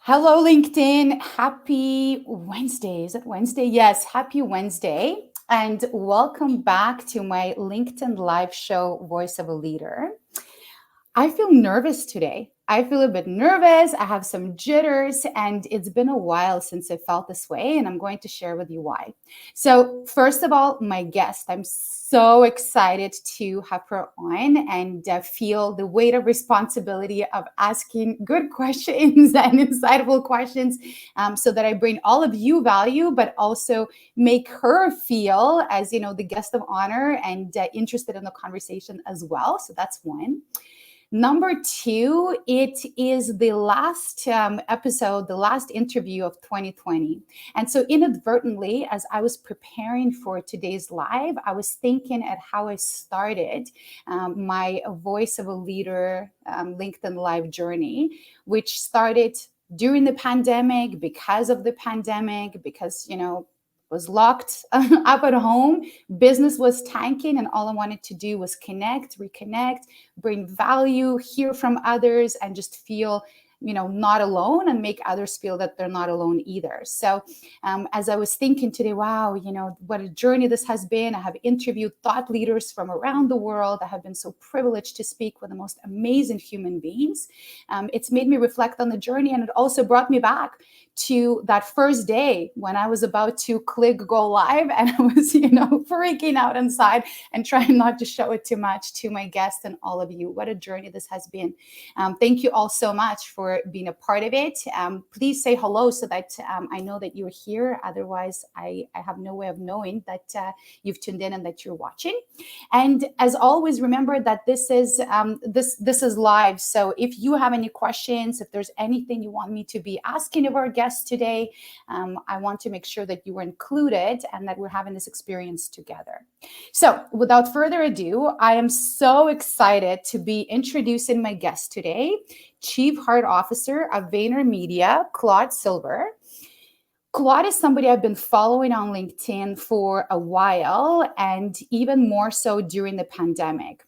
Hello, LinkedIn. Happy Wednesday. Is it Wednesday? Yes, happy Wednesday. And welcome back to my LinkedIn live show, Voice of a Leader. I feel nervous today. I feel a bit nervous. I have some jitters, and it's been a while since I felt this way, and I'm going to share with you why. So, first of all, my guest, I'm so excited to have her on and feel the weight of responsibility of asking good questions and insightful questions so that I bring all of you value, but also make her feel as, the guest of honor and interested in the conversation as well. So that's one. Number two, it is the last episode, the last interview of 2020. And so inadvertently, as I was preparing for today's live, I was thinking at how I started my Voice of a Leader LinkedIn live journey, which started during the pandemic, because of the pandemic, because, was locked up at home, business was tanking, and all I wanted to do was connect, reconnect, bring value, hear from others, and just feel, not alone, and make others feel that they're not alone either. So as I was thinking today, wow, what a journey this has been. I have interviewed thought leaders from around the world. I have been so privileged to speak with the most amazing human beings. It's made me reflect on the journey, and it also brought me back to that first day when I was about to click go live, and I was, freaking out inside and trying not to show it too much to my guests and all of you. What a journey this has been. Thank you all so much for being a part of it. Please say hello so that I know that you're here. Otherwise, I have no way of knowing that you've tuned in and that you're watching. And as always, remember that this is live. So if you have any questions, if there's anything you want me to be asking of our guests today, I want to make sure that you are included and that we're having this experience together. So without further ado, I am so excited to be introducing my guest today, Chief Heart Officer of VaynerMedia, Claude Silver. Claude is somebody I've been following on LinkedIn for a while, and even more so during the pandemic.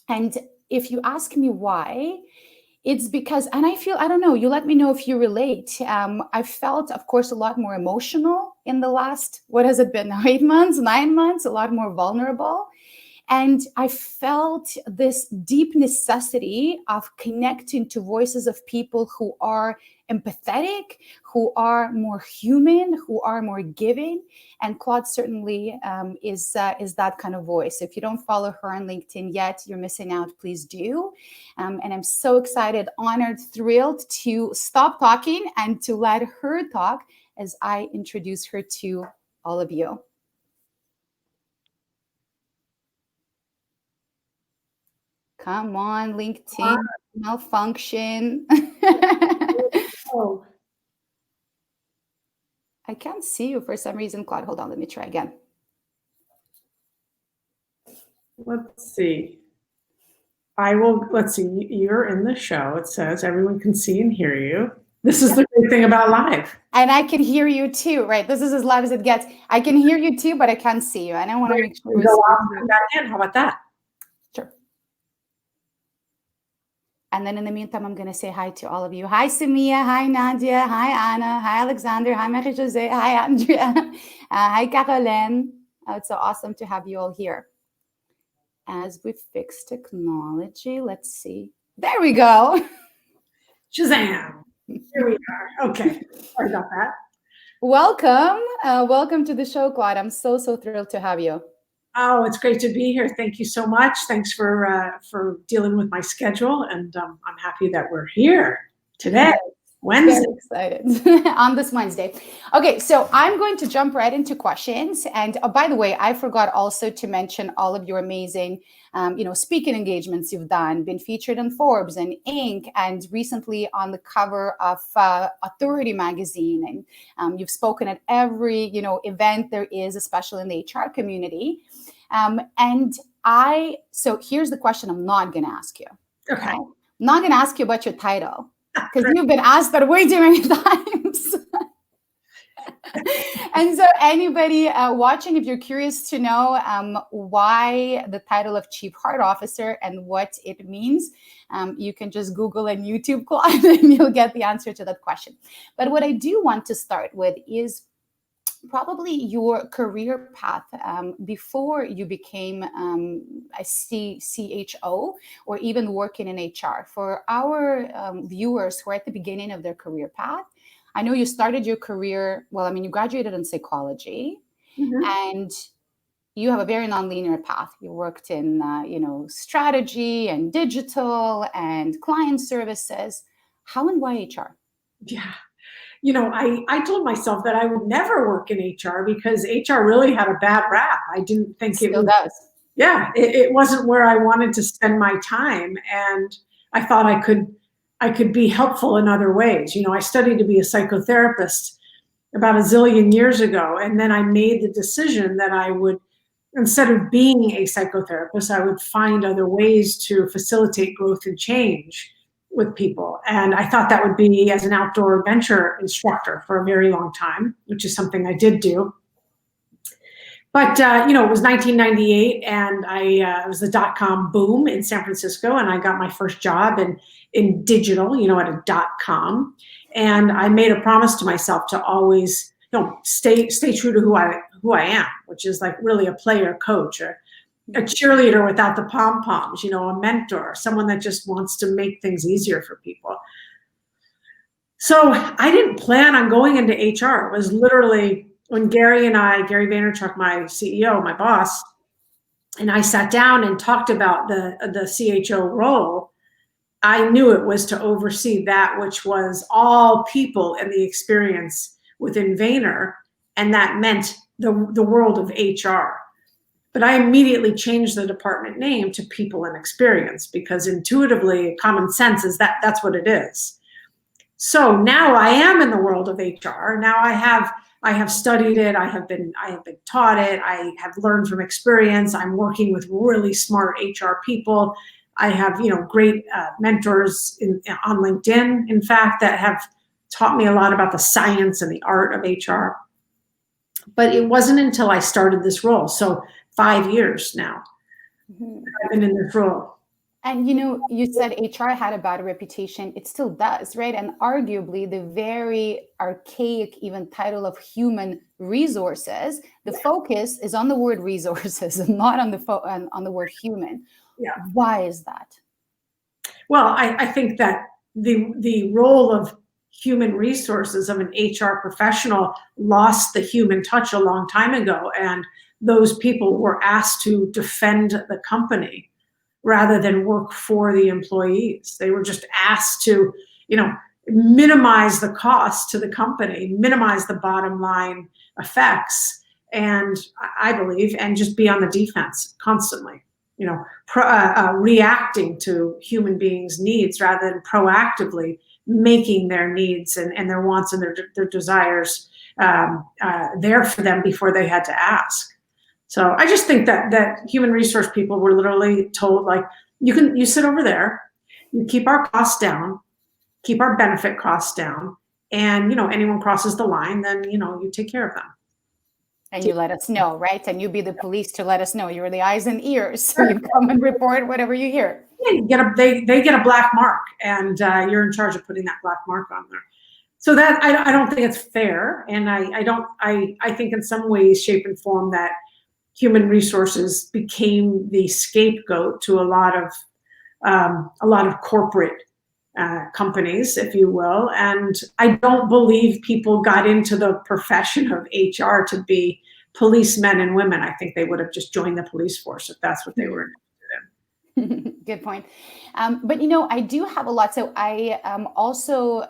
And if you ask me why, it's because, and I feel, I don't know, you let me know if you relate. I felt, of course, a lot more emotional in the last, what has it been, 8 months, 9 months, a lot more vulnerable. And I felt this deep necessity of connecting to voices of people who are empathetic, who are more human, who are more giving. And Claude certainly is that kind of voice. If you don't follow her on LinkedIn yet, you're missing out. Please do. And I'm so excited, honored, thrilled to stop talking and to let her talk as I introduce her to all of you. Come on, LinkedIn, malfunction. Oh, I can't see you for some reason, Claude. Hold on, let me try again. let's see. Let's see. You're in the show. It says everyone can see and hear you. This is the great thing about live. And I can hear you too, right? This is as live as it gets. I can hear you too, but I can't see you. And I want to make sure. Go out and come back in. How about that? Sure. And then in the meantime, I'm going to say hi to all of you. Hi, Samia. Hi, Nadia. Hi, Anna. Hi, Alexander. Hi, Marie-José. Hi, Andrea. Hi, Caroline. It's so awesome to have you all here. As we fix technology, let's see. There we go. Shazam. Here we are. Okay. Sorry about that. Welcome. Welcome to the show, Claude. I'm so thrilled to have you. Oh, it's great to be here. Thank you so much. Thanks for dealing with my schedule, and I'm happy that we're here today, Wednesday. Very excited on this Wednesday. Okay, so I'm going to jump right into questions. And by the way, I forgot also to mention all of your amazing, speaking engagements you've done, been featured in Forbes and Inc., and recently on the cover of Authority magazine. And you've spoken at every, event there is, especially in the HR community. So here's the question I'm not going to ask you. Okay. I'm not going to ask you about your title, because you've been asked that way too many times. And so anybody watching, if you're curious to know why the title of Chief Heart Officer and what it means, you can just Google and YouTube Claude and you'll get the answer to that question. But what I do want to start with is probably your career path before you became a CHO or even working in HR. For our viewers who are at the beginning of their career path, I know you started your career, well, I mean, you graduated in psychology, and you have a very non-linear path. You worked in, strategy and digital and client services. How and why HR? Yeah. I told myself that I would never work in HR because HR really had a bad rap. I didn't think it Still was. does. Yeah, it wasn't where I wanted to spend my time, and I thought I could be helpful in other ways. I studied to be a psychotherapist about a zillion years ago, and then I made the decision that I would, instead of being a psychotherapist, I would find other ways to facilitate growth and change with people. And I thought that would be as an outdoor adventure instructor for a very long time, which is something I did do. But, it was 1998 and it was the dot-com boom in San Francisco, and I got my first job in digital, at a .com. And I made a promise to myself to always, stay true to who I am, which is like really a player coach, a cheerleader without the pom-poms, a mentor, someone that just wants to make things easier for people. So I didn't plan on going into HR. It was literally when Gary Vaynerchuk, my CEO, my boss, and I sat down and talked about the CHO role, I knew it was to oversee that which was all people and the experience within Vayner, and that meant the world of HR. But I immediately changed the department name to people and experience because intuitively, common sense is that's what it is. So now I am in the world of HR. Now I have studied it. I have been taught it. I have learned from experience. I'm working with really smart HR people. I have, great mentors on LinkedIn, in fact, that have taught me a lot about the science and the art of HR. But it wasn't until I started this role. So 5 years now, I've been in this role. And you said HR had a bad reputation. It still does, right? And arguably the very archaic even title of human resources, the focus is on the word resources and not on the word human. Yeah. Why is that? Well, I think that the role of human resources of an HR professional lost the human touch a long time ago. And those people were asked to defend the company rather than work for the employees. They were just asked to, minimize the cost to the company, minimize the bottom line effects, and I believe, and just be on the defense constantly, reacting to human beings' needs rather than proactively making their needs and their wants and their desires there for them before they had to ask. So I just think that human resource people were literally told, like, you sit over there, you keep our costs down, keep our benefit costs down, and anyone crosses the line, then you take care of them. And you let us know, right? And you be the police to let us know. You're the eyes and ears. So you come and report whatever you hear. Yeah, they get a black mark, and you're in charge of putting that black mark on there. So that I don't think it's fair, and I think in some ways, shape, and form that human resources became the scapegoat to a lot of corporate companies, if you will. And I don't believe people got into the profession of HR to be policemen and women. I think they would have just joined the police force if that's what they were interested in. Good point. But I do have a lot. So I also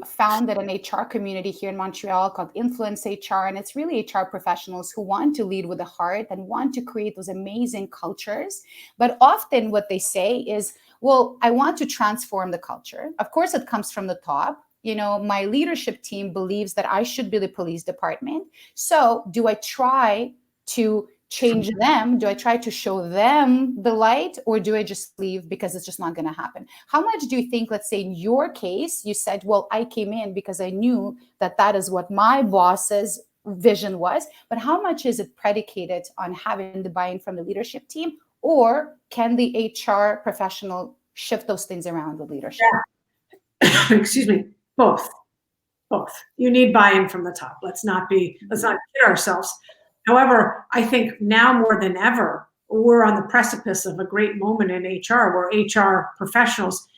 found that an HR community here in Montreal called Influence HR, and it's really HR professionals who want to lead with the heart and want to create those amazing cultures. But often what they say is, well, I want to transform the culture. Of course, it comes from the top. My leadership team believes that I should be the police department. So do I try to change them? Do I try to show them the light, or do I just leave because it's just not going to happen? How much do you think, let's say in your case, you said, well, I came in because I knew that is what my bosses vision was, but how much is it predicated on having the buy-in from the leadership team, or can the HR professional shift those things around with leadership? Yeah. Excuse me, both. You need buy-in from the top. Let's not kid ourselves. However, I think now more than ever, we're on the precipice of a great moment in HR where HR professionals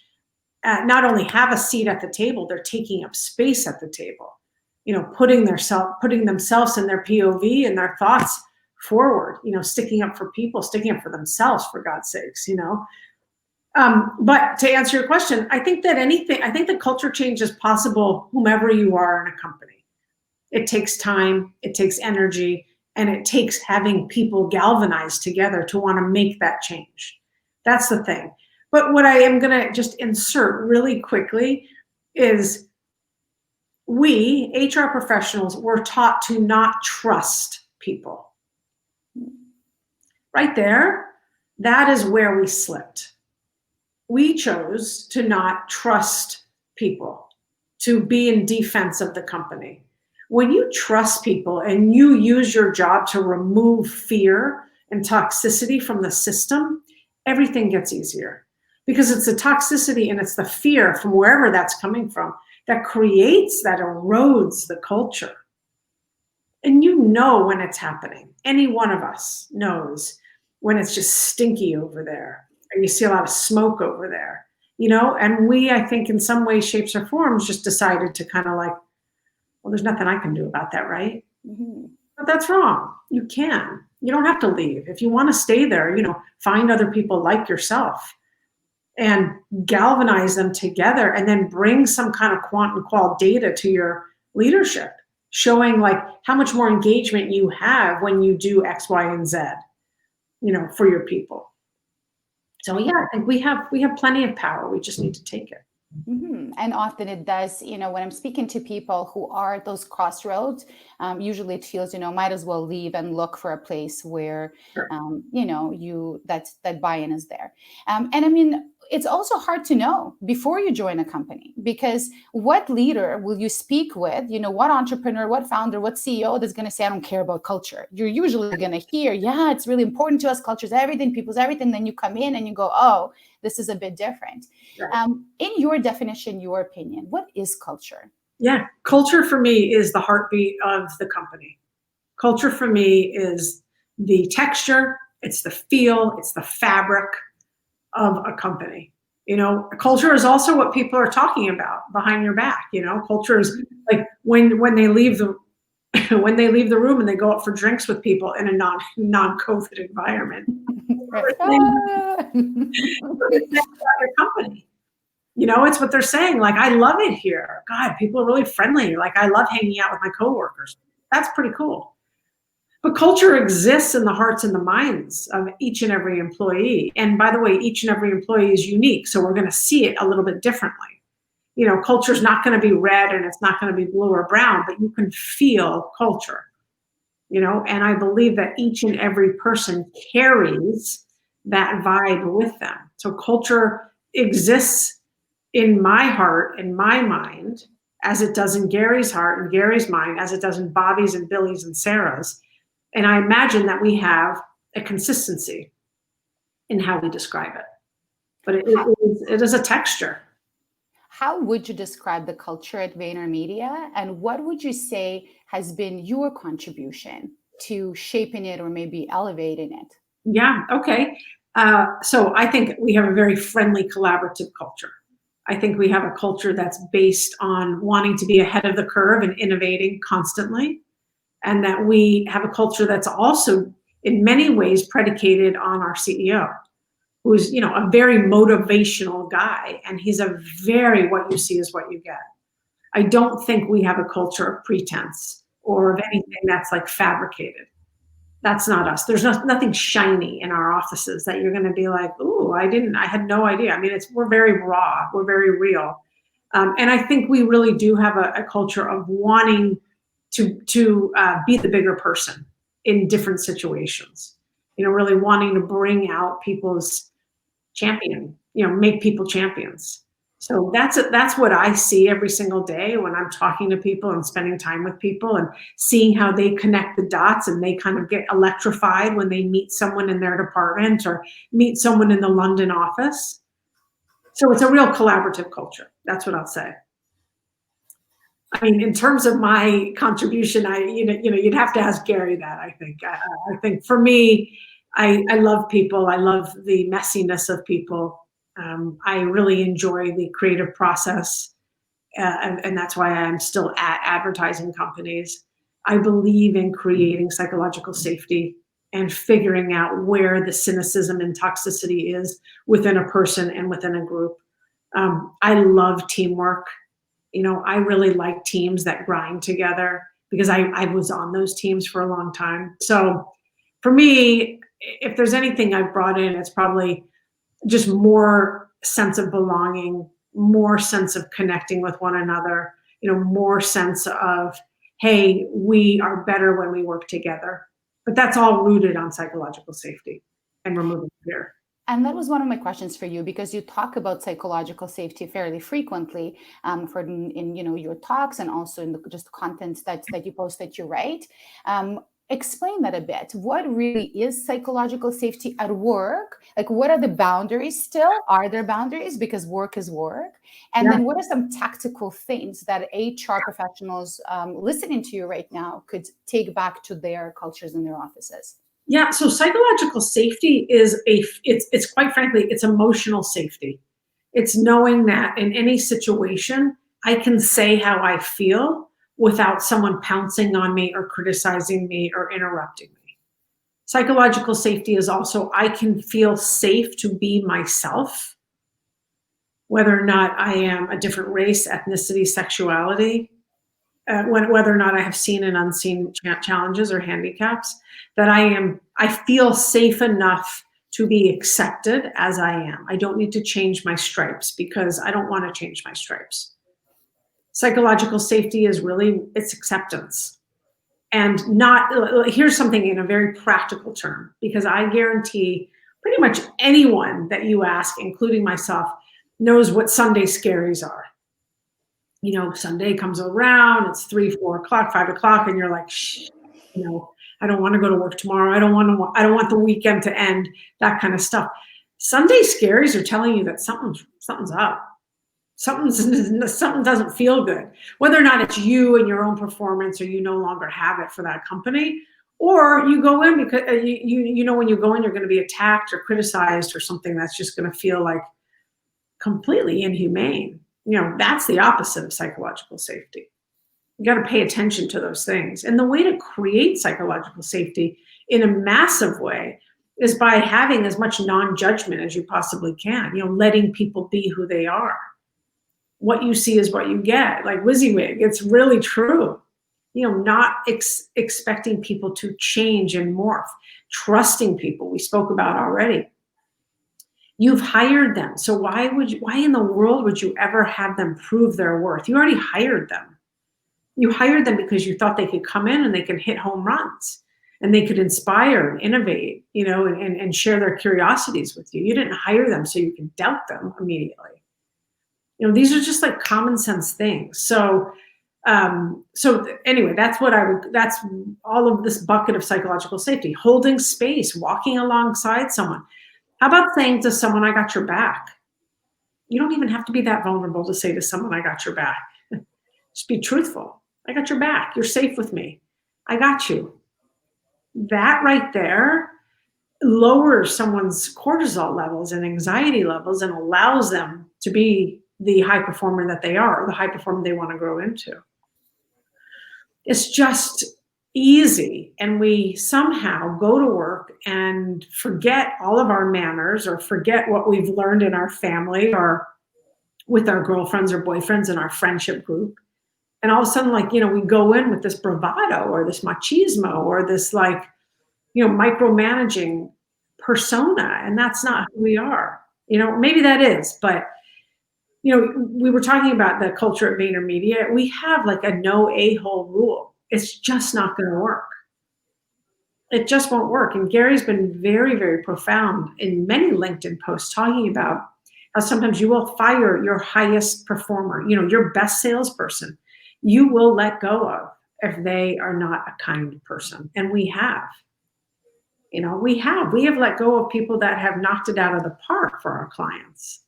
not only have a seat at the table, they're taking up space at the table, putting themselves in their POV and their thoughts forward, sticking up for people, sticking up for themselves, for God's sakes, But to answer your question, I think that culture change is possible whomever you are in a company. It takes time, it takes energy, and it takes having people galvanized together to want to make that change. That's the thing. But what I am going to just insert really quickly is we, HR professionals, were taught to not trust people. Right there, that is where we slipped. We chose to not trust people, to be in defense of the company. When you trust people and you use your job to remove fear and toxicity from the system, everything gets easier. Because it's the toxicity and it's the fear from wherever that's coming from that erodes the culture. And when it's happening. Any one of us knows when it's just stinky over there. And you see a lot of smoke over there, and we, I think in some ways, shapes or forms, just decided to kind of like, well, there's nothing I can do about that, right? Mm-hmm. But that's wrong. You don't have to leave. If you want to stay there, find other people like yourself and galvanize them together, and then bring some kind of quant and qual data to your leadership, showing like how much more engagement you have when you do X, Y, and Z, for your people. So yeah, I think we have plenty of power. We just need to take it. Mm-hmm. And often it does, when I'm speaking to people who are at those crossroads, usually it feels, might as well leave and look for a place where, sure. That buy-in is there. And I mean, it's also hard to know before you join a company, because what leader will you speak with? What entrepreneur, what founder, what CEO that's going to say, I don't care about culture. You're usually going to hear, yeah, it's really important to us. Culture's everything, people's everything. Then you come in and you go, oh, this is a bit different. Right. In your definition, your opinion, what is culture? Yeah, culture for me is the heartbeat of the company. Culture for me is the texture, it's the feel, it's the fabric of a company. Culture is also what people are talking about behind your back. Culture is like when they leave the room and they go out for drinks with people in a non-COVID environment. Your company. It's what they're saying. Like, I love it here. God, people are really friendly. Like, I love hanging out with my coworkers. That's pretty cool. But culture exists in the hearts and the minds of each and every employee. And by the way, each and every employee is unique. So we're going to see it a little bit differently. Culture is not going to be red and it's not going to be blue or brown, but you can feel culture. And I believe that each and every person carries that vibe with them. So culture exists in my heart and my mind, as it does in Gary's heart and Gary's mind, as it does in Bobby's and Billy's and Sarah's. And I imagine that we have a consistency in how we describe it. But it is a texture. How would you describe the culture at VaynerMedia, and what would you say has been your contribution to shaping it or maybe elevating it? Yeah, okay. So I think we have a very friendly, collaborative culture. I think we have a culture that's based on wanting to be ahead of the curve and innovating constantly. And that we have a culture that's also in many ways predicated on our CEO, who's, a very motivational guy. And he's a very, what you see is what you get. I don't think we have a culture of pretense or of anything that's like fabricated. That's not us. There's nothing shiny in our offices that you're going to be like, ooh, I had no idea. I mean, we're very raw. We're very real. And I think we really do have a culture of wanting to be the bigger person in different situations, really wanting to bring out people's champion, make people champions. So that's what I see every single day when I'm talking to people and spending time with people and seeing how they connect the dots and they kind of get electrified when they meet someone in their department or meet someone in the London office. So it's a real collaborative culture. That's what I'll say. I mean, in terms of my contribution, you'd have to ask Gary that. I think for me, I love people. I love the messiness of people. I really enjoy the creative process, and that's why I'm still at advertising companies. I believe in creating psychological safety and figuring out where the cynicism and toxicity is within a person and within a group. I love teamwork. I really like teams that grind together because I was on those teams for a long time. So for me, if there's anything I've brought in, it's probably just more sense of belonging, more sense of connecting with one another, more sense of, hey, we are better when we work together. But that's all rooted on psychological safety and removing fear. And that was one of my questions for you, because you talk about psychological safety fairly frequently, in your talks and also in just content that you post, that you write. Explain that a bit. What really is psychological safety at work? Like, what are the boundaries still? Are there boundaries? Because work is work. And then what are some tactical things that HR professionals listening to you right now could take back to their cultures and their offices? Yeah, so psychological safety is it's quite frankly, it's emotional safety. It's knowing that in any situation, I can say how I feel without someone pouncing on me or criticizing me or interrupting me. Psychological safety is also, I can feel safe to be myself, whether or not I am a different race, ethnicity, sexuality, whether or not I have seen and unseen challenges or handicaps, that I feel safe enough to be accepted as I am. I don't need to change my stripes because I don't want to change my stripes. Psychological safety is really, it's acceptance. And here's something in a very practical term, because I guarantee pretty much anyone that you ask, including myself, knows what Sunday scaries are. Sunday comes around, it's 3, 4 o'clock, 5 o'clock, and you're like, shh, I don't want to go to work tomorrow. I don't want the weekend to end, that kind of stuff. Sunday scaries are telling you that something's up. Something doesn't feel good. Whether or not it's you and your own performance, or you no longer have it for that company, or you go in because when you go in, you're going to be attacked or criticized or something that's just going to feel like completely inhumane. That's the opposite of psychological safety. You got to pay attention to those things. And the way to create psychological safety in a massive way is by having as much non-judgment as you possibly can, letting people be who they are. What you see is what you get, like WYSIWYG. It's really true. Not expecting people to change and morph, trusting people, we spoke about already. You've hired them. So why in the world would you ever have them prove their worth? You already hired them. You hired them because you thought they could come in and they could hit home runs and they could inspire and innovate, and share their curiosities with you. You didn't hire them so you could doubt them immediately. These are just like common sense things. So anyway, that's all of this bucket of psychological safety: holding space, walking alongside someone. How about saying to someone, I got your back? You don't even have to be that vulnerable to say to someone, I got your back. Just be truthful. I got your back. You're safe with me. I got you. That right there lowers someone's cortisol levels and anxiety levels and allows them to be the high performer that they are, or the high performer they want to grow into. It's just easy, and we somehow go to work and forget all of our manners, or forget what we've learned in our family or with our girlfriends or boyfriends in our friendship group. And all of a sudden, we go in with this bravado or this machismo or this micromanaging persona, and that's not who we are. Maybe that is, but we were talking about the culture at VaynerMedia. We have a no a-hole rule. It's just not going to work. It just won't work. And Gary's been very, very profound in many LinkedIn posts talking about How sometimes you will fire your highest performer, your best salesperson, you will let go of if they are not a kind person. And we have. We have let go of people that have knocked it out of the park for our clients.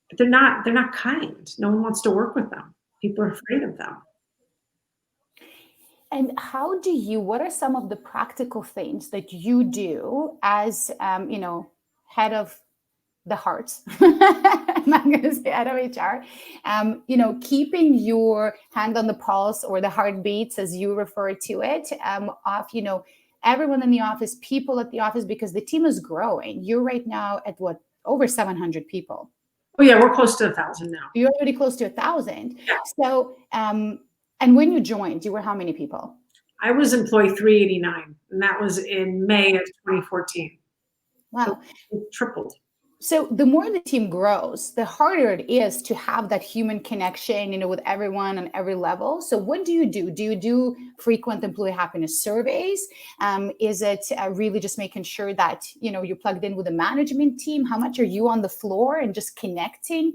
But they're not kind. No one wants to work with them. People are afraid of them. And what are some of the practical things that you do as, head of the hearts? I'm not going to say head of HR, keeping your hand on the pulse, or the heartbeats, as you refer to it, of, everyone in the office, people at the office, because the team is growing. You're right now at what, over 700 people? Oh yeah, we're close to 1,000 now. You're already close to 1,000. Yeah. So, and when you joined, you were how many people? I was employee 389, and that was in May of 2014. Wow. So it tripled. So the more the team grows, the harder it is to have that human connection, with everyone on every level. So what do you do? Do you do frequent employee happiness surveys? Is it really just making sure that, you're plugged in with the management team? How much are you on the floor and just connecting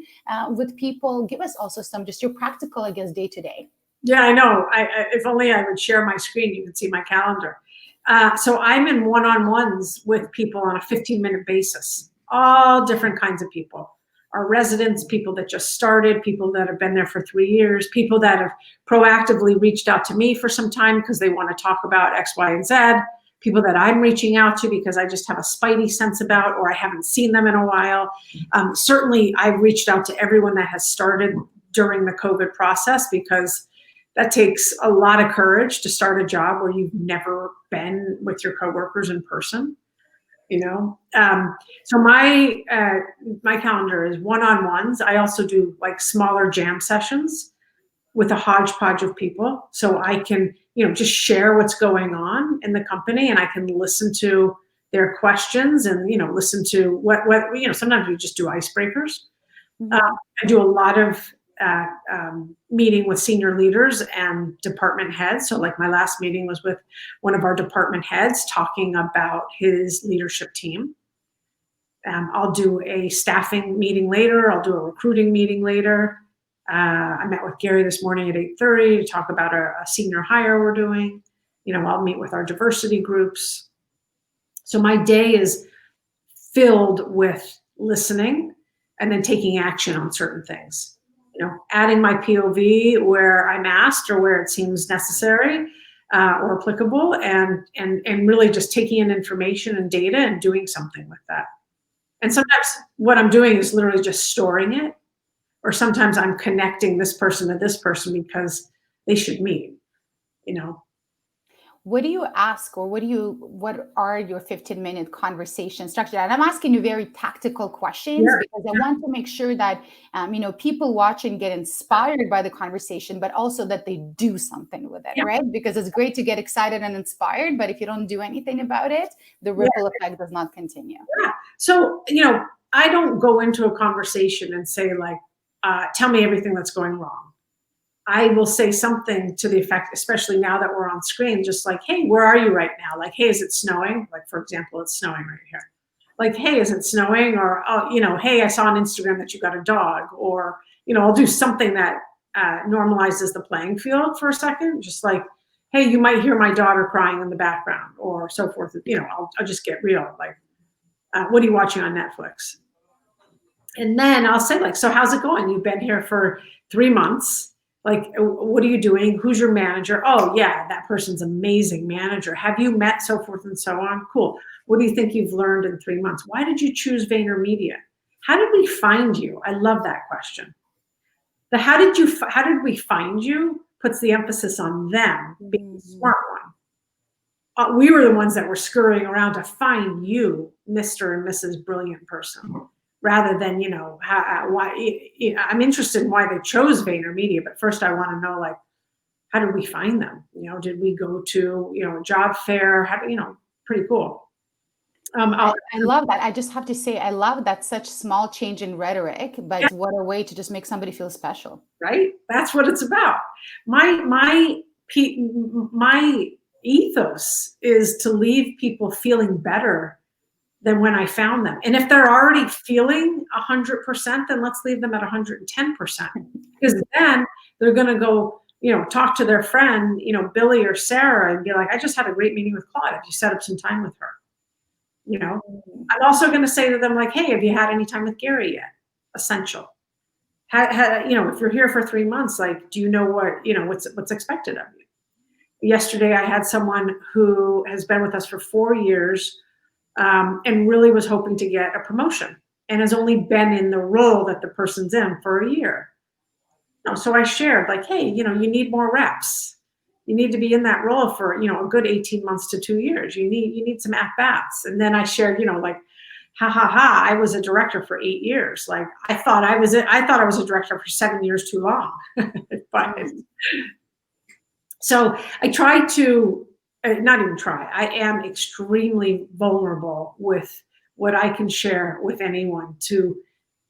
with people? Give us also just your practical, I guess, day to day. Yeah, I know. If only I would share my screen, you could see my calendar. So I'm in one-on-ones with people on a 15-minute basis. All different kinds of people. Our residents, people that just started, people that have been there for 3 years, people that have proactively reached out to me for some time because they want to talk about X, Y, and Z, people that I'm reaching out to because I just have a spidey sense about, or I haven't seen them in a while. Certainly, I've reached out to everyone that has started during the COVID process, because that takes a lot of courage to start a job where you've never been with your coworkers in person. So my calendar is one-on-ones. I also do like smaller jam sessions with a hodgepodge of people, so I can just share what's going on in the company, and I can listen to their questions and listen to what sometimes we just do icebreakers. Mm-hmm. I do a lot of meeting with senior leaders and department heads. So like my last meeting was with one of our department heads talking about his leadership team. I'll do a staffing meeting later. I'll do a recruiting meeting later. I met with Gary this morning at 8:30 to talk about a senior hire we're doing. I'll meet with our diversity groups. So my day is filled with listening and then taking action on certain things. Adding my POV where I'm asked or where it seems necessary or applicable, and really just taking in information and data and doing something with that. And sometimes what I'm doing is literally just storing it, or sometimes I'm connecting this person to this person because they should meet. What do you ask, or what are your 15-minute conversation structure? And I'm asking you very tactical questions because I want to make sure that, people watching get inspired by the conversation, but also that they do something with it, right? Because it's great to get excited and inspired, but if you don't do anything about it, the ripple effect does not continue. Yeah. So, I don't go into a conversation and say like, tell me everything that's going wrong. I will say something to the effect, especially now that we're on screen, just like, hey, where are you right now? Like, hey, is it snowing? Like, for example, it's snowing right here. Like, hey, is it snowing? Or, hey, I saw on Instagram that you got a dog. Or, I'll do something that normalizes the playing field for a second. Just like, hey, you might hear my daughter crying in the background, or so forth. I'll just get real. Like, what are you watching on Netflix? And then I'll say like, so how's it going? You've been here for 3 months. Like, what are you doing? Who's your manager? Oh yeah, that person's amazing manager. Have you met, so forth and so on? Cool. What do you think you've learned in 3 months? Why did you choose VaynerMedia? How did we find you? I love that question. The how did we find you puts the emphasis on them being the smart one. We were the ones that were scurrying around to find you, Mr. and Mrs. Brilliant Person. Rather than, why, I'm interested in why they chose VaynerMedia, but first I want to know, like, how did we find them? Did we go to, a job fair? Pretty cool. I love that. I just have to say, I love that such small change in rhetoric, but what a way to just make somebody feel special. Right? That's what it's about. My ethos is to leave people feeling better than when I found them. And if they're already feeling 100%, then let's leave them at 110%, because then they're going to go, talk to their friend, Billy or Sarah, and be like, I just had a great meeting with Claude. Have you set up some time with her? I'm also going to say to them, like, hey, have you had any time with Gary yet? Essential. If you're here for 3 months, like, do you know what's expected of you? Yesterday, I had someone who has been with us for 4 years, and really was hoping to get a promotion, and has only been in the role that the person's in for a year. So I shared, like, hey, you need more reps. You need to be in that role for, a good 18 months to 2 years. You need some at-bats. And then I shared, like, I was a director for 8 years. Like, I thought I was a director for 7 years too long. But so I try to, not even try, I am extremely vulnerable with what I can share with anyone to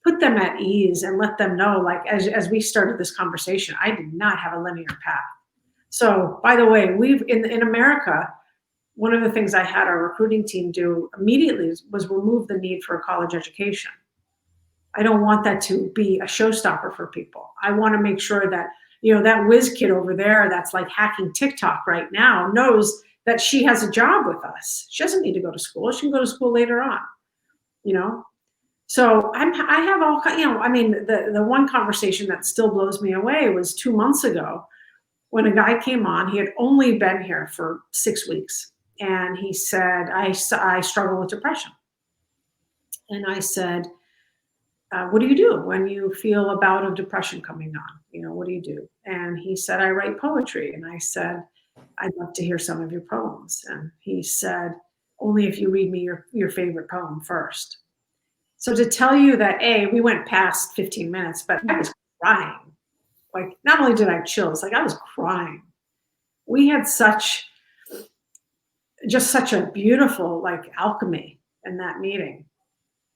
put them at ease and let them know, like, as we started this conversation, I did not have a linear path. So, by the way, in America, one of the things I had our recruiting team do immediately was remove the need for a college education. I don't want that to be a showstopper for people. I want to make sure that, that whiz kid over there that's like hacking TikTok right now knows that she has a job with us. She doesn't need to go to school. She can go to school later on, So I have all, the one conversation that still blows me away was 2 months ago when a guy came on. He had only been here for 6 weeks. And he said, I struggle with depression. And I said, what do you do when you feel a bout of depression coming on? What do you do? And he said, I write poetry. And I said, I'd love to hear some of your poems. And he said, only if you read me your favorite poem first. So to tell you that, we went past 15 minutes, but I was crying. Like, not only did I have chills, like, I was crying. We had such a beautiful, like, alchemy in that meeting.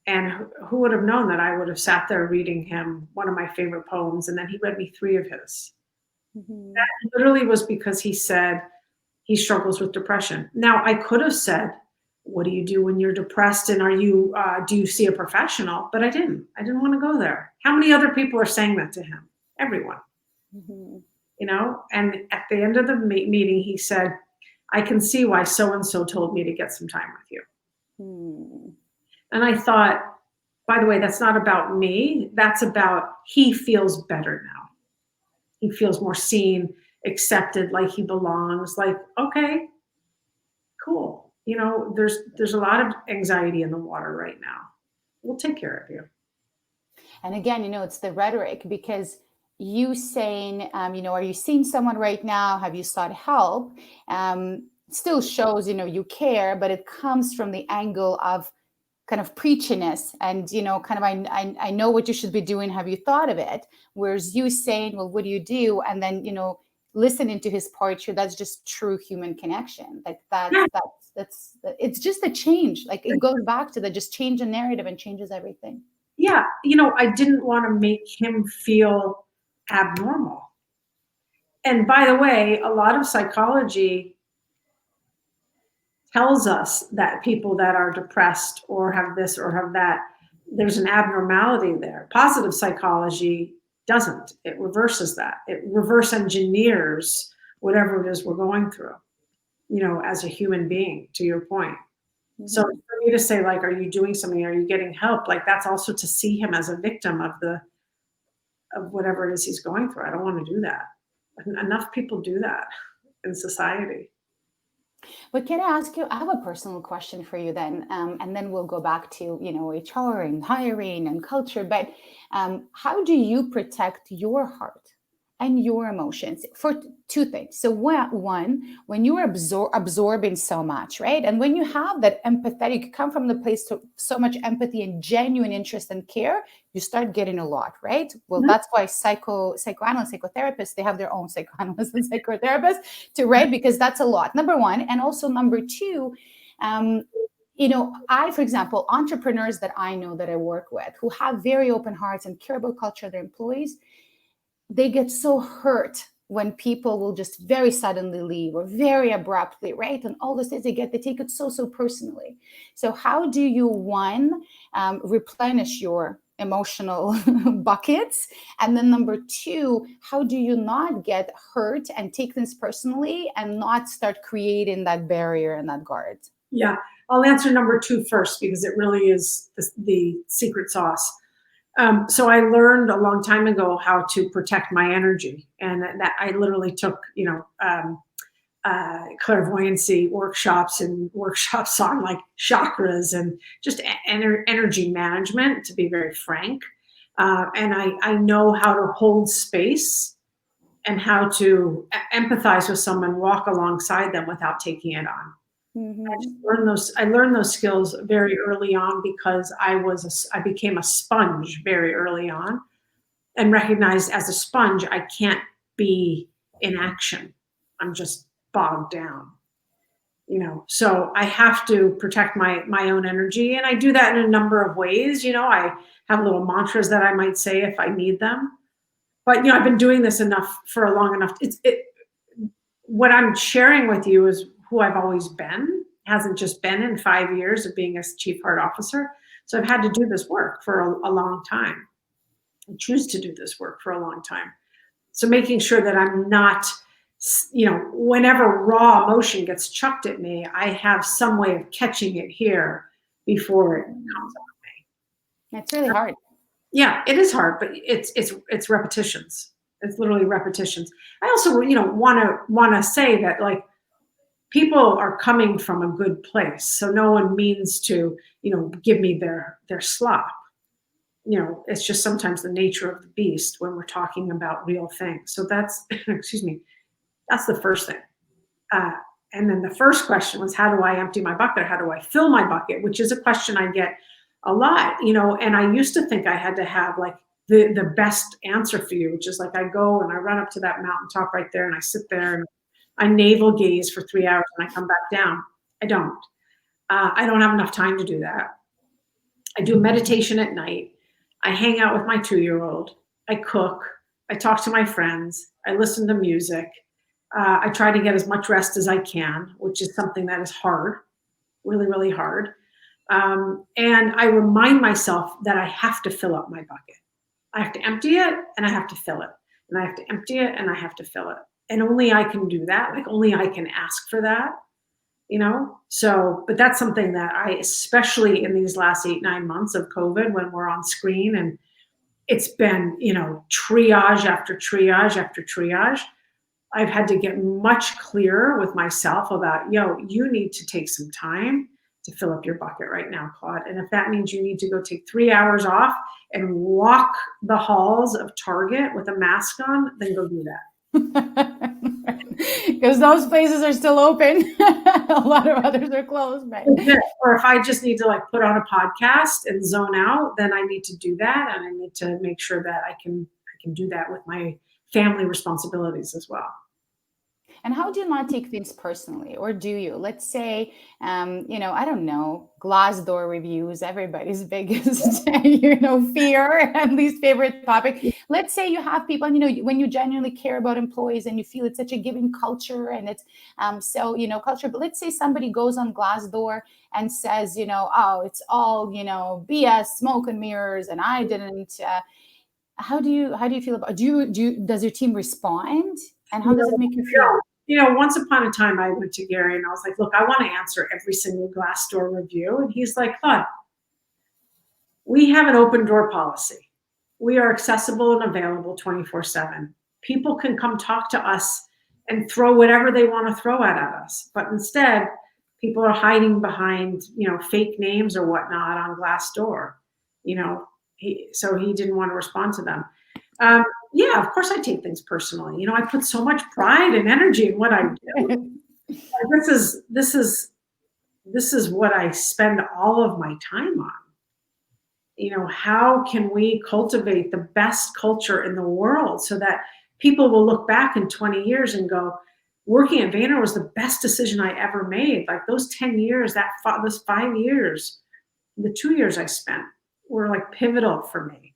And who would have known that I would have sat there reading him one of my favorite poems, and then he read me 3 of his. Mm-hmm. That literally was because he said he struggles with depression. Now, I could have said, what do you do when you're depressed, and do you see a professional? But I didn't want to go there. How many other people are saying that to him? Everyone. Mm-hmm. And at the end of the meeting, he said, I can see why so-and-so told me to get some time with you. Hmm. And I thought, by the way, that's not about me. That's about, he feels better now. He feels more seen, accepted, like he belongs. Like, okay, cool. There's a lot of anxiety in the water right now. We'll take care of you. And again, it's the rhetoric, because you saying, are you seeing someone right now? Have you sought help? Still shows, you care, but it comes from the angle of kind of preachiness and, kind of, I know what you should be doing. Have you thought of it? Whereas you saying, well, what do you do? And then, listening to his poetry, that's just true human connection. Like that's it's just a change. Like, it goes back to just change the narrative and changes everything. Yeah. I didn't want to make him feel abnormal. And by the way, a lot of psychology tells us that people that are depressed or have this or have that, there's an abnormality there. Positive psychology doesn't. It reverses that. It reverse engineers whatever it is we're going through, as a human being, to your point. Mm-hmm. So for me to say, like, are you doing something? Are you getting help? Like, that's also to see him as a victim of whatever it is he's going through. I don't want to do that. Enough people do that in society. But can I ask you, I have a personal question for you then, and then we'll go back to, HR and hiring and culture, but how do you protect your heart and your emotions? For 2 things. So one, when you're absorbing so much, right? And when you have that empathetic, you come from the place to so much empathy and genuine interest and care, you start getting a lot, right? Well, mm-hmm. That's why psychoanalysts, psychotherapists, they have their own psychoanalysts and psychotherapists to write, because that's a lot, number one. And also number two, I, for example, entrepreneurs that I know that I work with who have very open hearts and care about culture of their employees, they get so hurt when people will just very suddenly leave or very abruptly, right? And all the things they take it so personally. So how do you, one, replenish your emotional buckets? And then number two, how do you not get hurt and take things personally and not start creating that barrier and that guard? Yeah, I'll answer number two first because it really is the secret sauce. So I learned a long time ago how to protect my energy, and that I literally took, clairvoyancy workshops and workshops on like chakras and just energy management, to be very frank. And I know how to hold space and how to empathize with someone, walk alongside them without taking it on. I learned those skills very early on because I became a sponge very early on, and recognized as a sponge I can't be in action. I'm just bogged down. So I have to protect my own energy, and I do that in a number of ways. I have little mantras that I might say if I need them. But I've been doing this for a long enough. What I'm sharing with you is who I've always been. Hasn't just been in 5 years of being a chief heart officer. So I've had to do this work for a long time. I choose to do this work for a long time. So making sure that I'm not, whenever raw emotion gets chucked at me, I have some way of catching it here before it comes on me. That's really hard. Yeah, it is hard, but it's repetitions. It's literally repetitions. I also, want to say that, like, people are coming from a good place. So no one means to, give me their slop. It's just sometimes the nature of the beast when we're talking about real things. So that's, excuse me, that's the first thing. And then the first question was, how do I empty my bucket? How do I fill my bucket? Which is a question I get a lot, and I used to think I had to have like the best answer for you, which is like, I go and I run up to that mountaintop right there and I sit there and I navel gaze for 3 hours and I come back down. I don't. I don't have enough time to do that. I do meditation at night. I hang out with my 2-year-old. I cook. I talk to my friends. I listen to music. I try to get as much rest as I can, which is something that is hard, really, really hard. And I remind myself that I have to fill up my bucket. I have to empty it and I have to fill it. And I have to empty it and I have to fill it. And only I can do that. Like, only I can ask for that, So, but that's something that I, especially in these last 8-9 months of COVID, when we're on screen and it's been, triage after triage after triage, I've had to get much clearer with myself about, you need to take some time to fill up your bucket right now, Claude. And if that means you need to go take 3 hours off and walk the halls of Target with a mask on, then go do that. Because those places are still open. A lot of others are closed, right? Or if I just need to like put on a podcast and zone out, then I need to do that, and I need to make sure that I can do that with my family responsibilities as well. And how do you not take things personally, or do you? Let's say, I don't know, Glassdoor reviews, everybody's biggest, fear and least favorite topic. Let's say you have people, and when you genuinely care about employees and you feel it's such a giving culture and it's culture. But let's say somebody goes on Glassdoor and says, oh, it's all, BS, smoke and mirrors, and I didn't. How do you feel about? Does your team respond? And how does it make you feel? Once upon a time, I went to Gary and I was like, look, I want to answer every single Glassdoor review. And he's like, Claude, we have an open door policy. We are accessible and available 24/7. People can come talk to us and throw whatever they want to throw at us. But instead, people are hiding behind, fake names or whatnot on Glassdoor. So he didn't want to respond to them. Yeah, of course I take things personally. I put so much pride and energy in what I do. This is what I spend all of my time on. How can we cultivate the best culture in the world so that people will look back in 20 years and go, working at Vayner was the best decision I ever made. Like those 10 years, those 5 years, the 2 years I spent were like pivotal for me.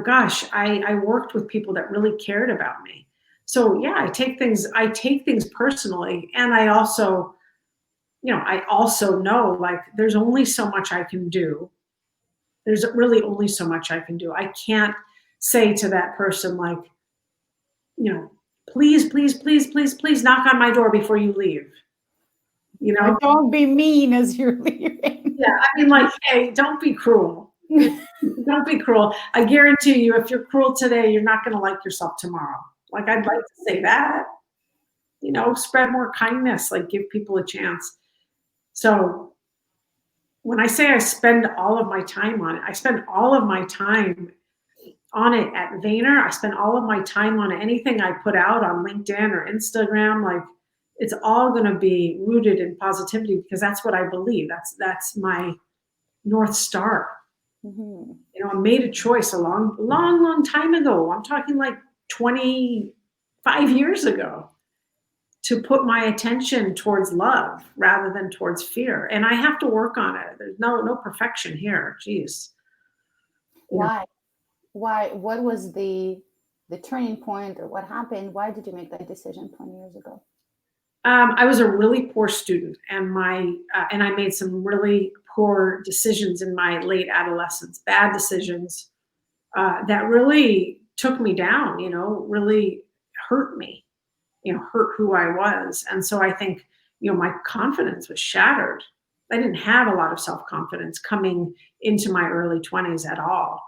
Gosh, I worked with people that really cared about me. So yeah, I take things personally. And I also, know, like, there's only so much I can do. There's really only so much I can do. I can't say to that person, like, please, please, please, please, please knock on my door before you leave. Or don't be mean as you're leaving. Yeah, I mean, like, hey, don't be cruel. Don't be cruel. I guarantee you, if you're cruel today, you're not going to like yourself tomorrow. Like, I'd like to say that. Spread more kindness, like, give people a chance. So when I say I spend all of my time on it, I spend all of my time on it at Vayner. I spend all of my time on anything I put out on LinkedIn or Instagram. Like, it's all going to be rooted in positivity, because that's what I believe. That's my North Star. Mm-hmm. I made a choice a long, long, long time ago. I'm talking like 25 years ago, to put my attention towards love rather than towards fear. And I have to work on it. There's no perfection here. Jeez. Why? What was the turning point, or what happened? Why did you make that decision 20 years ago? I was a really poor student, and I made some really poor decisions in my late adolescence, bad decisions that really took me down, really hurt me, hurt who I was. And so I think, my confidence was shattered. I didn't have a lot of self-confidence coming into my early 20s at all.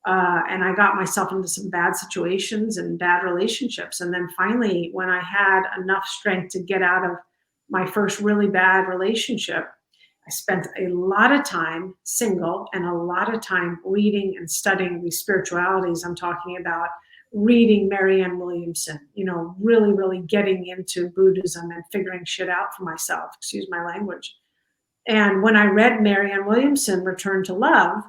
And I got myself into some bad situations and bad relationships. And then finally, when I had enough strength to get out of my first really bad relationship, I spent a lot of time single and a lot of time reading and studying these spiritualities I'm talking about, reading Marianne Williamson, really, really getting into Buddhism and figuring shit out for myself, excuse my language. And when I read Marianne Williamson, Return to Love,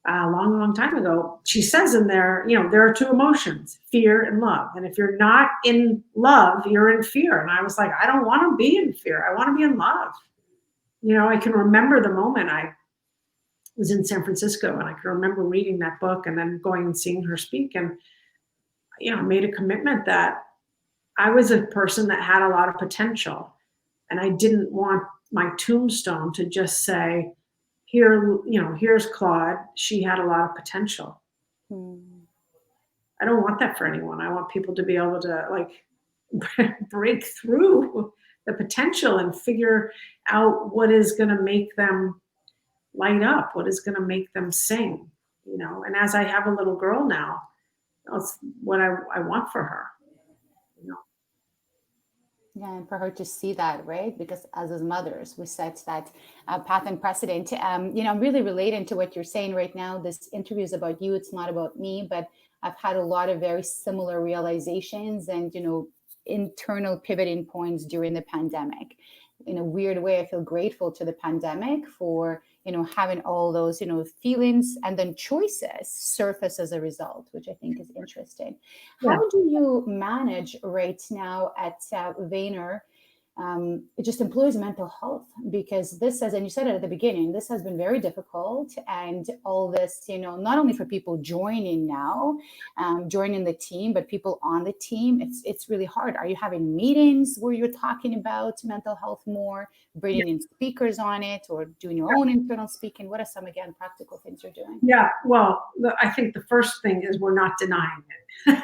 a long, long time ago, she says in there, there are two emotions, fear and love. And if you're not in love, you're in fear. And I was like, I don't want to be in fear. I want to be in love. I can remember the moment I was in San Francisco, and I can remember reading that book and then going and seeing her speak. And, I made a commitment that I was a person that had a lot of potential. And I didn't want my tombstone to just say, here's Claude. She had a lot of potential. I don't want that for anyone. I want people to be able to, like, break through the potential and figure out what is going to make them light up, what is going to make them sing, And as I have a little girl now, that's what I want for her. Yeah, and for her to see that, right? Because as mothers, we set that path and precedent. I'm really relating to what you're saying right now. This interview is about you. It's not about me, but I've had a lot of very similar realizations and, internal pivoting points during the pandemic. In a weird way, I feel grateful to the pandemic for, having all those, feelings and then choices surface as a result, which I think is interesting. Yeah. How do you manage right now at Vayner just employees' mental health? Because this has, and you said it at the beginning, this has been very difficult. And all this, not only for people joining now, joining the team, but people on the team, it's really hard. Are you having meetings where you're talking about mental health more, bringing in speakers on it, or doing your own internal speaking? What are some, again, practical things you're doing? Yeah, well, I think the first thing is we're not denying it.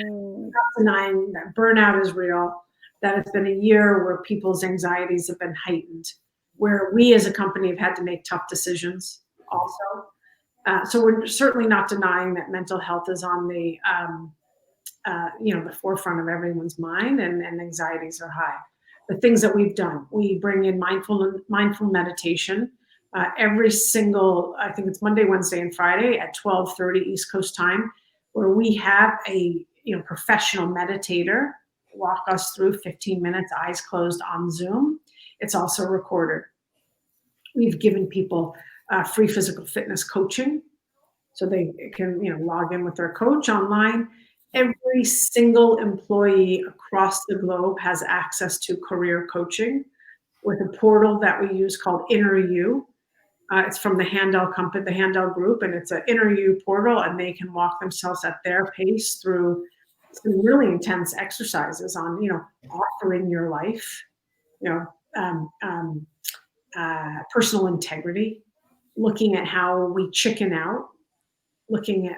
Not denying that burnout is real, that it's been a year where people's anxieties have been heightened, where we as a company have had to make tough decisions also. So we're certainly not denying that mental health is on the the forefront of everyone's mind, and anxieties are high. The things that we've done, we bring in mindful meditation every single, I think it's Monday, Wednesday, and Friday at 12:30 East Coast time, where we have a professional meditator walk us through 15 minutes, eyes closed, on Zoom. It's also recorded. We've given people free physical fitness coaching, so they can log in with their coach online. Every single employee across the globe has access to career coaching with a portal that we use called Inner You. It's from the Handel company, the Handel Group, and it's an Inner You portal, and they can walk themselves at their pace through some really intense exercises on, authoring your life, you know, personal integrity, looking at how we chicken out, looking,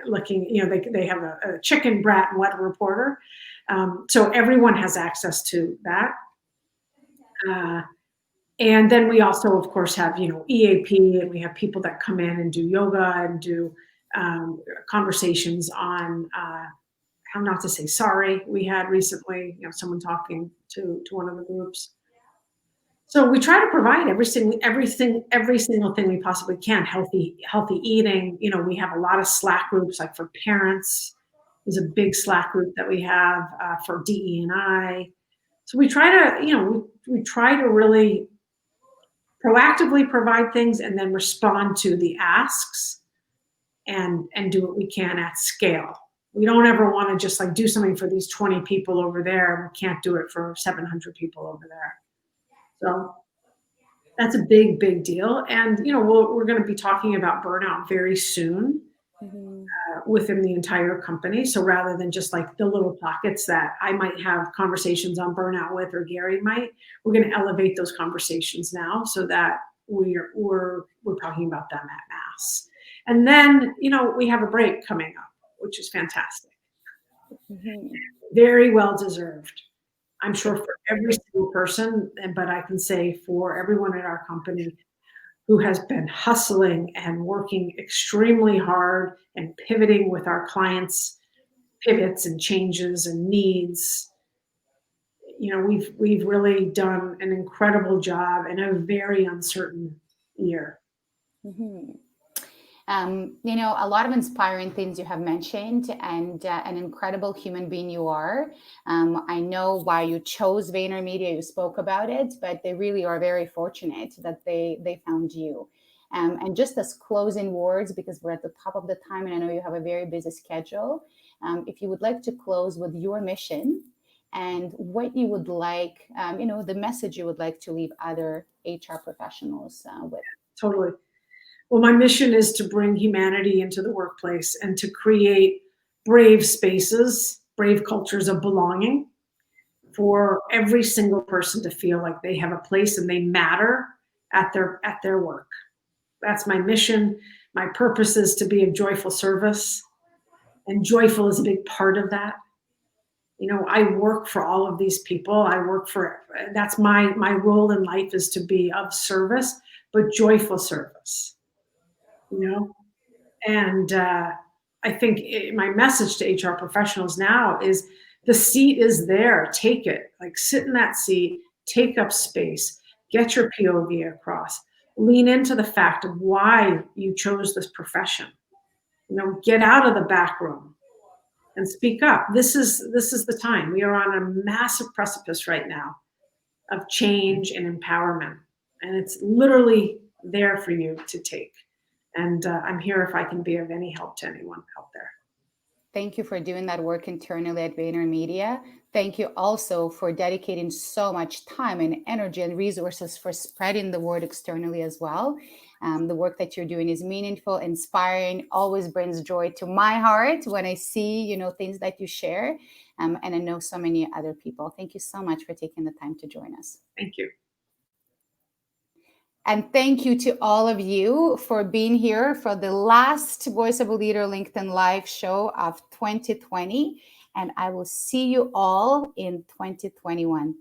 they have a chicken, brat, and what reporter. So everyone has access to that. And then we also, of course, have, EAP, and we have people that come in and do yoga and do conversations on how not to say sorry. We had recently, someone talking to one of the groups. So we try to provide every single thing we possibly can. Healthy eating. We have a lot of Slack groups, like for parents. There's a big Slack group that we have for DE&I. So we try to, we try to really proactively provide things and then respond to the asks and do what we can at scale. We don't ever want to just like do something for these 20 people over there, and we can't do it for 700 people over there. So that's a big, big deal. And, we're going to be talking about burnout very soon within the entire company. So rather than just like the little pockets that I might have conversations on burnout with, or Gary might, we're going to elevate those conversations now so that we're talking about them at mass. And then, we have a break coming up, which is fantastic. Very well deserved. I'm sure for every single person, but I can say for everyone at our company who has been hustling and working extremely hard and pivoting with our clients' pivots and changes and needs. We've really done an incredible job in a very uncertain year. A lot of inspiring things you have mentioned, and an incredible human being you are. I know why you chose VaynerMedia. You spoke about it, but they really are very fortunate that they found you. And just as closing words, because we're at the top of the time, and I know you have a very busy schedule, if you would like to close with your mission and what you would like, the message you would like to leave other HR professionals with. Totally. Well, my mission is to bring humanity into the workplace and to create brave spaces, brave cultures of belonging for every single person to feel like they have a place and they matter at their work. That's my mission. My purpose is to be of joyful service, and joyful is a big part of that. I work for all of these people. That's my role in life, is to be of service, but joyful service. And I think my message to HR professionals now is the seat is there. Take it. Like, sit in that seat, take up space, get your POV across, lean into the fact of why you chose this profession. Get out of the back room and speak up. This is the time. We are on a massive precipice right now of change and empowerment, and it's literally there for you to take. And I'm here if I can be of any help to anyone out there. Thank you for doing that work internally at VaynerMedia. Thank you also for dedicating so much time and energy and resources for spreading the word externally as well. The work that you're doing is meaningful, inspiring, always brings joy to my heart when I see, things that you share. And I know so many other people. Thank you so much for taking the time to join us. Thank you. And thank you to all of you for being here for the last Voice of a Leader LinkedIn Live show of 2020. And I will see you all in 2021.